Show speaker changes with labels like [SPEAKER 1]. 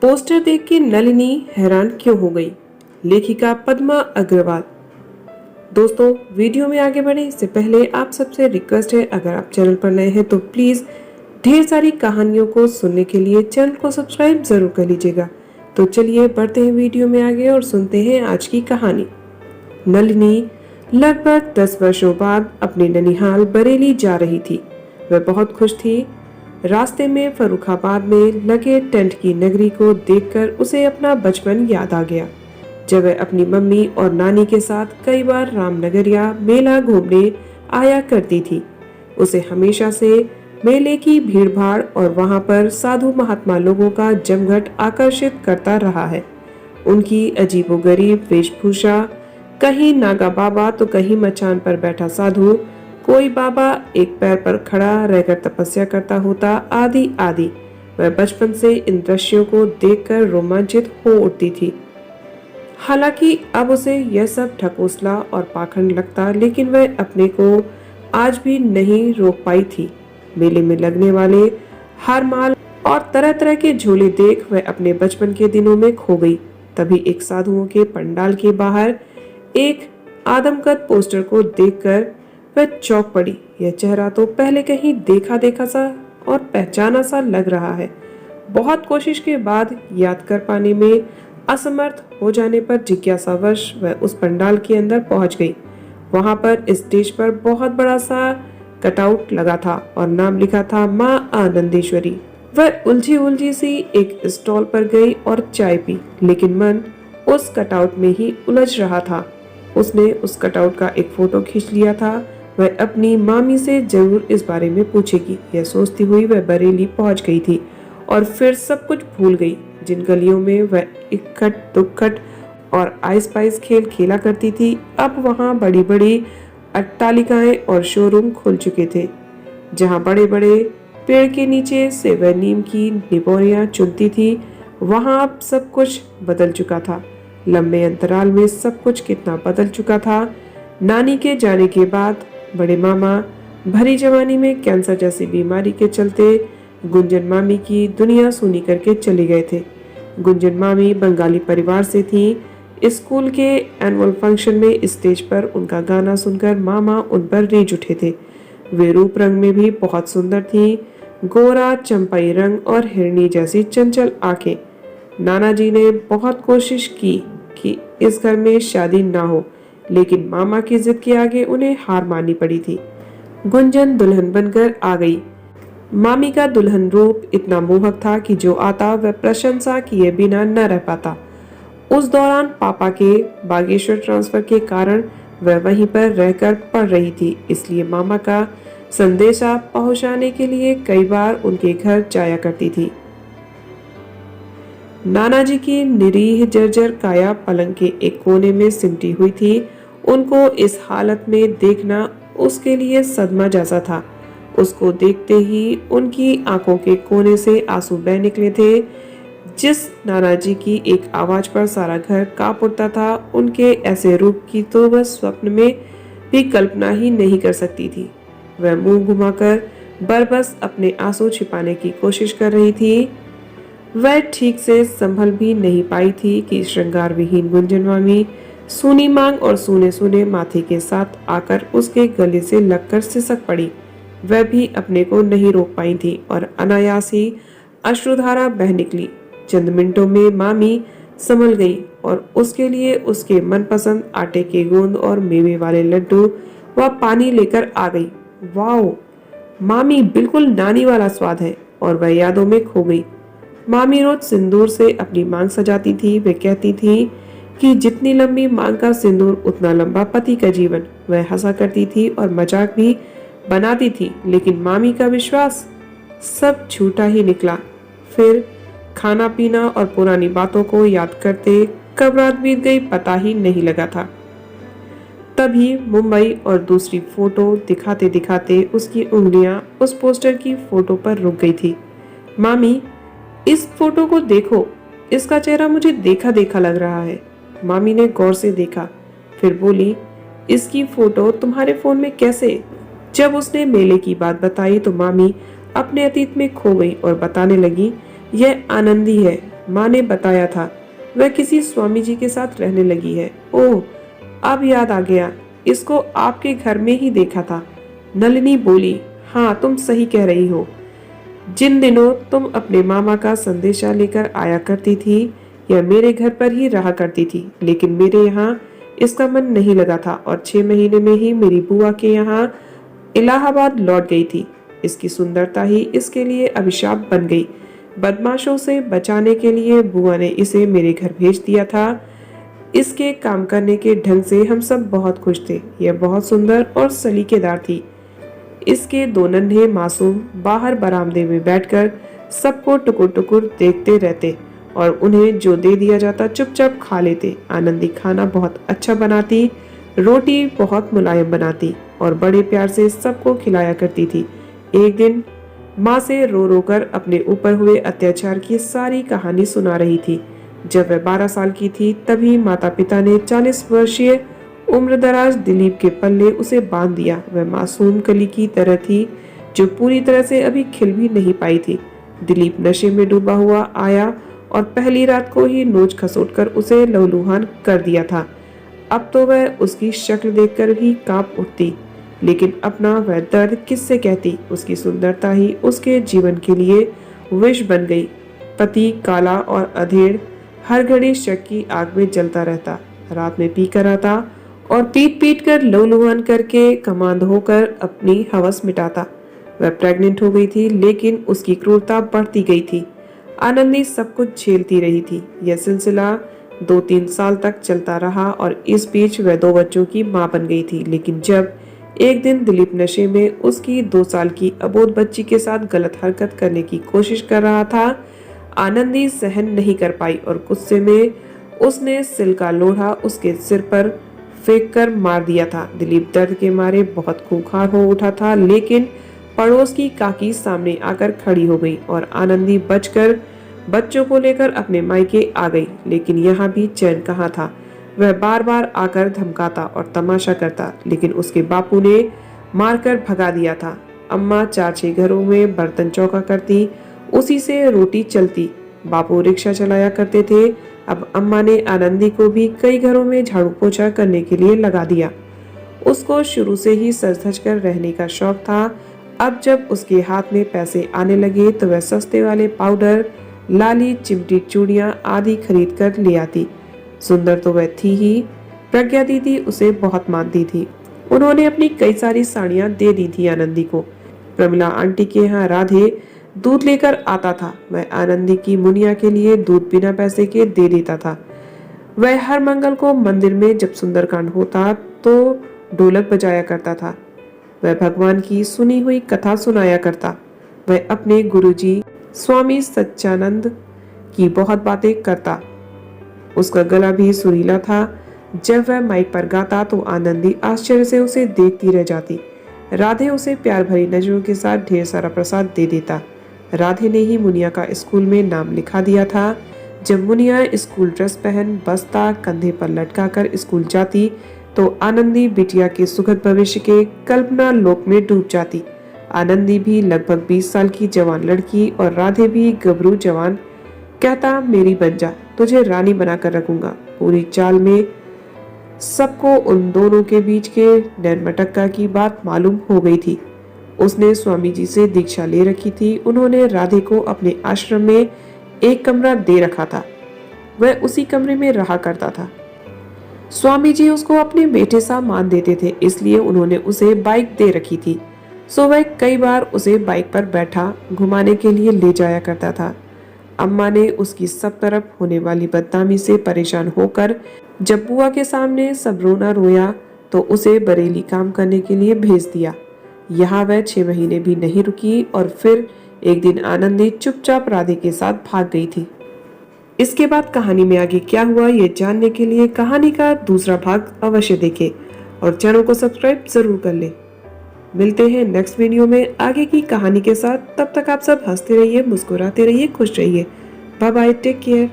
[SPEAKER 1] Poster देख के नलिनी हैरान क्यों हो गई? लेखिका पद्मा अग्रवाल। दोस्तों, वीडियो में आगे बढ़े इससे पहले आप सबसे रिक्वेस्ट है, अगर आप चैनल पर नए हैं तो प्लीज ढेर सारी कहानियों को सुनने के लिए चैनल को सब्सक्राइब जरूर कर लीजिएगा। तो चलिए बढ़ते हैं वीडियो में आगे और सुनते हैं आज की कहानी। नलिनी लगभग 10 वर्षों बाद अपने ननिहाल बरेली जा रही थी। वह बहुत खुश थी। रास्ते में फर्रुखाबाद में लगे टेंट की नगरी को देखकर उसे अपना बचपन याद आ गया, जब वह अपनी मम्मी और नानी के साथ कई बार रामनगरिया मेला घूमने आया करती थी। उसे हमेशा से मेले की भीड़भाड़ और वहां पर साधु महात्मा लोगों का जमघट आकर्षित करता रहा है। उनकी अजीबोगरीब वेशभूषा, कहीं नागा बाबा तो कहीं मचान पर बैठा साधु, कोई बाबा एक पैर पर खड़ा रहकर तपस्या करता होता, आदि आदि। वह बचपन से इन दृश्यों को देखकर रोमांचित हो उठती थी। हालांकि अब उसे यह सब ढकोसला और पाखंड लगता, लेकिन वह अपने को आज भी नहीं रोक पाई थी। मेले में लगने वाले हर माल और तरह तरह के झूले देख वह अपने बचपन के दिनों में खो गई। तभी एक साधुओं के पंडाल के बाहर एक आदमकद पोस्टर को देखकर वह चौंक पड़ी। यह चेहरा तो पहले कहीं देखा देखा सा और पहचाना सा लग रहा है। बहुत कोशिश के बाद याद कर पाने में असमर्थ हो जाने पर जिज्ञासावश वह उस पंडाल के अंदर पहुंच गई। वहां पर स्टेज पर बहुत बड़ा सा कटआउट लगा था और नाम लिखा था माँ आनंदेश्वरी। वह उलझी उलझी सी एक स्टॉल पर गई और चाय पी, लेकिन मन उस कटआउट में ही उलझ रहा था। उसने उस कटआउट का एक फोटो खींच लिया था। वह अपनी मामी से जरूर इस बारे में पूछेगी, यह सोचती हुई वह बरेली पहुंच गई थी और फिर सब कुछ भूल गई। जिन गलियों में वह इक्खट दुक्खट और आइस पाइस खेल खेला करती थी, अब वहां बड़ी बड़ी अट्टालिकाएं और शोरूम खुल चुके थे। जहां बड़े बड़े पेड़ के नीचे से वह नीम की निबोरियां चुनती थी, वहां अब सब कुछ बदल चुका था। लंबे अंतराल में सब कुछ कितना बदल चुका था। नानी के जाने के बाद बड़े मामा भरी जवानी में कैंसर जैसी बीमारी के चलते गुंजन मामी की दुनिया सूनी करके चले गए थे। गुंजन मामी बंगाली परिवार से थी। स्कूल के एनुअल फंक्शन में स्टेज पर उनका गाना सुनकर मामा उन पर रीझ उठे थे। वे रूप रंग में भी बहुत सुंदर थी, गोरा चंपाई रंग और हिरनी जैसी चंचल आंखें। नाना जी ने बहुत कोशिश की कि इस घर में शादी ना हो, लेकिन मामा की जिद के आगे उन्हें हार माननी पड़ी थी। गुंजन दुल्हन बनकर आ गई। मामी का दुल्हन रूप इतना मोहक था कि जो आता वह प्रशंसा किए बिना न रह पाता। उस दौरान पापा के बागेश्वर ट्रांसफर के कारण वह वहीं पर रहकर पढ़ रही थी, इसलिए मामा का संदेशा पहुंचाने के लिए कई बार उनके घर जाया करती थी। नाना जी की निरीह जर्जर काया पलंग के एक कोने में सिमटी हुई थी। उनको इस हालत में देखना उसके लिए सदमा जैसा था। उसको देखते ही उनकी आंखों के कोने से आंसू बह निकले थे। जिस नाना जी की एक आवाज पर सारा घर कांप उठता था, उनके ऐसे रूप की तो बस स्वप्न में भी कल्पना ही नहीं कर सकती थी। वह मुंह घुमाकर बरबस अपने आंसू छिपाने की कोशिश कर रही थी। वह ठीक से संभल भी नहीं पाई थी कि श्रृंगार विहीन गुंजन मामी सूनी मांग और सूने सूने माथे के साथ आकर उसके गले से लगकर सिसक पड़ी। वह भी अपने को नहीं रोक पाई थी और अनायास ही अश्रुधारा बह निकली। चंद मिनटों में मामी संभल गई और उसके लिए उसके मनपसंद आटे के गोंद और मेवे वाले लड्डू व पानी लेकर आ गई। वाओ, मामी बिल्कुल नानी वाला स्वाद है। और वह यादों में खो गई। मामी रोज सिंदूर से अपनी मांग सजाती थी। वे कहती थी कि जितनी लंबी मांग का सिंदूर उतना लंबा पति का जीवन। वह हंसा करती थी और मजाक भी बनाती थी, लेकिन मामी का विश्वास सब झूठा ही निकला। फिर खाना पीना और पुरानी बातों को याद करते कब रात बीत गई पता ही नहीं लगा था। तभी मुंबई और दूसरी फोटो दिखाते दिखाते उसकी उंगलियां उस पोस्टर की फोटो पर रुक गई थी। मामी, इस फोटो को देखो, इसका चेहरा मुझे देखा देखा लग रहा है। मामी ने गौर से देखा, फिर बोली, इसकी फोटो तुम्हारे फोन में कैसे? जब उसने मेले की बात बताई तो मामी अपने अतीत में खो गई और बताने लगी, यह आनंदी है, माँ ने बताया था वह किसी स्वामी जी के साथ रहने लगी है। ओह, अब याद आ गया, इसको आपके घर में ही देखा था। नलिनी बोली, हाँ तुम सही कह रही हो। जिन दिनों तुम अपने मामा का संदेशा लेकर आया करती थी, यह मेरे घर पर ही रहा करती थी, लेकिन मेरे यहाँ इसका मन नहीं लगा था और 6 महीने में ही मेरी बुआ के यहाँ इलाहाबाद लौट गई थी। इसकी सुंदरता ही इसके लिए अभिशाप बन गई। बदमाशों से बचाने के लिए बुआ ने इसे मेरे घर भेज दिया था। इसके काम करने के ढंग से हम सब बहुत खुश थे। यह बहुत सुंदर और सलीकेदार थी। इसके 2 नन्हे मासूम बाहर बरामदे में बैठकर सबको टुकुर टुकुर देखते रहते और उन्हें जो दे दिया जाता चुपचाप खा लेते। आनंदी खाना बहुत अच्छा बनाती, रोटी बहुत मुलायम बनाती और बड़े प्यार से सबको खिलाया करती थी। एक दिन माँ से रो रो कर अपने ऊपर हुए अत्याचार की सारी कहानी सुना रही थी। जब वह 12 साल की थी तभी माता पिता ने 40 वर्षीय उम्रदराज दिलीप के पल्ले उसे बांध दिया। वह मासूम कली की तरह थी जो पूरी तरह से अभी खिल भी नहीं पाई थी। दिलीप नशे में डूबा हुआ आया और पहली रात को ही नोच खसोट कर उसे लहूलुहान कर दिया था। अब तो वह उसकी शक्ल देखकर ही कांप उठती, लेकिन अपना वह दर्द किससे कहती। उसकी सुंदरता ही उसके जीवन के लिए विष बन गई। पति काला और अधेड़ हर घड़ी शक की आग में जलता रहता। रात में पी कर आता और पीट पीट कर लहूलुहान करके कमांद होकर अपनी हवस मिटाता। वह प्रेग्नेंट हो गई थी, लेकिन उसकी क्रूरता बढ़ती गई थी। आनंदी सब कुछ झेलती रही थी। यह सिलसिला 2-3 साल तक चलता रहा और इस बीच वह 2 बच्चों की मां बन गई थी। लेकिन जब एक दिन दिलीप नशे में उसकी 2 साल की अबोध बच्ची के साथ गलत हरकत करने की कोशिश कर रहा था, आनंदी सहन नहीं कर पाई और गुस्से में उसने सिल का लोढ़ा उसके सिर पर फेंक कर मार दिया था। दिलीप दर्द के मारे बहुत खूंखार हो उठा था, लेकिन पड़ोस की काकी सामने आकर खड़ी हो गई और आनंदी बचकर बच्चों को लेकर अपने मायके आ गई। लेकिन यहाँ भी चैन कहाँ था। वह बार बार आकर धमकाता और तमाशा करता, लेकिन उसके बापू ने मारकर भगा दिया था। अम्मा 4-6 घरों में बर्तन चौका करती, उसी से रोटी चलती। बापू रिक्शा चलाया करते थे। अब अम्मा ने आनंदी को भी कई घरों में झाड़ू पोछा करने के लिए लगा दिया। उसको शुरू से ही सज धज कर रहने का शौक था। अब जब उसके हाथ में पैसे आने लगे तो वह सस्ते वाले पाउडर, लाली, चिमटी, चूड़ियां आदि खरीद कर ले आती। सुंदर तो वह थी ही। प्रज्ञा दीदी उसे बहुत मानती थी। उन्होंने अपनी कई सारी साड़ियां दे दी थी आनंदी को। प्रमिला आंटी के यहाँ राधे दूध लेकर आता था। वह आनंदी की मुनिया के लिए दूध बिना पैसे के दे देता था। वह हर मंगल को मंदिर में जब सुंदरकांड होता तो ढोलक बजाया करता था। वह भगवान की सुनी हुई कथा सुनाया करता। वह अपने गुरुजी स्वामी सच्चानंद की बहुत बातें करता। उसका गला भी सुरीला था। जब वह माइक पर गाता तो आनंदी आश्चर्य से उसे देखती रह जाती। राधे उसे प्यार भरी नजरों के साथ ढेर सारा प्रसाद दे देता। राधे ने ही मुनिया का स्कूल में नाम लिखा दिया था। जब मुनिया स्कूल ड्रेस पहन बस्ता कंधे पर लटका कर स्कूल जाती तो आनंदी बिटिया के सुखद भविष्य के कल्पना लोक में डूब जाती। आनंदी भी लगभग 20 साल की जवान लड़की और राधे भी गबरू जवान। कहता, मेरी बन जा, तुझे रानी बनाकर रखूंगा। पूरी चाल में सबको उन दोनों के बीच के नैन मटक्का की बात मालूम हो गई थी। उसने स्वामी जी से दीक्षा ले रखी थी। उन्होंने राधे को अपने आश्रम में एक कमरा दे रखा था। वह उसी कमरे में रहा करता था। स्वामी जी उसको अपने बेटे सा मान देते थे, इसलिए उन्होंने उसे बाइक दे रखी थी। सो वह कई बार उसे बाइक पर बैठा घुमाने के लिए ले जाया करता था। अम्मा ने उसकी सब तरफ होने वाली बदनामी से परेशान होकर जब बुआ के सामने सब रोना रोया तो उसे बरेली काम करने के लिए भेज दिया। यहाँ वह 6 महीने भी नहीं रुकी और फिर एक दिन आनंदी चुपचाप राधे के साथ भाग गई थी। इसके बाद कहानी में आगे क्या हुआ ये जानने के लिए कहानी का दूसरा भाग अवश्य देखें और चैनल को सब्सक्राइब जरूर कर लें। मिलते हैं नेक्स्ट वीडियो में आगे की कहानी के साथ। तब तक आप सब हंसते रहिए, मुस्कुराते रहिए, खुश रहिए। Bye bye, take care.